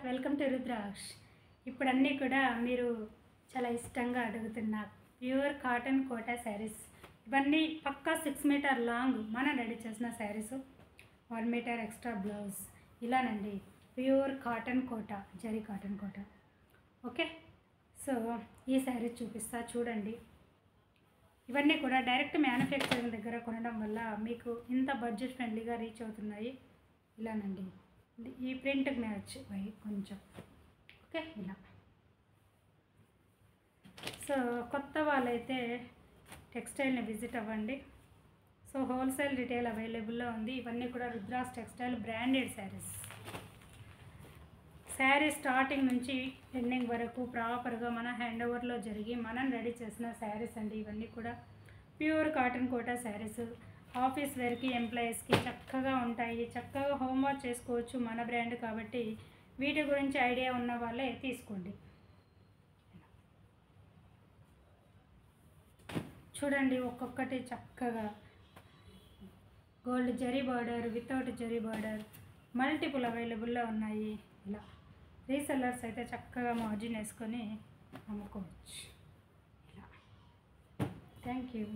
Welcome to Rudraksh. ఇప్పుడు అన్నీ కూడా మీరు చాలా ఇష్టంగా అడుగుతున్న ప్యూర్ కాటన్ కోటా శారీస్. ఇవన్నీ పక్కా 6 మీటర్ లాంగ్ మనం రెడీ చేసిన శారీస్, 1 మీటర్ ఎక్స్ట్రా బ్లౌజ్ ఇలానండి. Pure cotton Kota, zari cotton Kota. Okay, so ఈ శారీస్ చూపిస్తా చూడండి. ఇవన్నీ కూడా డైరెక్ట్ మ్యానుఫ్యాక్చరింగ్ దగ్గర కొనడం వల్ల మీకు ఇంత బడ్జెట్ ఫ్రెండ్లీగా రీచ్ అవుతున్నాయి. ఇలానండి, ఈ ప్రింట్కి మ్యాచ్ అయ్యి కొంచెం ఓకే ఇలా. సో కొత్త వాళ్ళైతే టెక్స్టైల్ని విజిట్ అవ్వండి. సో హోల్సేల్ రిటైల్ అవైలబుల్లో ఉంది. ఇవన్నీ కూడా Rudras textile branded saris. Sari starting నుంచి ఎండింగ్ వరకు ప్రాపర్గా మన హ్యాండ్ ఓవర్లో జరిగి మనం రెడీ చేసిన శారీస్ అండి. ఇవన్నీ కూడా pure cotton Kota saris. Office వేర్కి, ఎంప్లాయీస్కి చక్కగా ఉంటాయి. చక్కగా హోంవర్క్ చేసుకోవచ్చు. మన బ్రాండ్ కాబట్టి వీటి గురించి ఐడియా ఉన్న వాళ్ళే తీసుకోండి. చూడండి, ఒక్కొక్కటి చక్కగా gold zari border, without zari border, multiple అవైలబుల్లో ఉన్నాయి. ఇలా రీసెల్లర్స్ అయితే చక్కగా మార్జిన్ వేసుకొని అమ్ముకోవచ్చు. ఇలా. Thank you.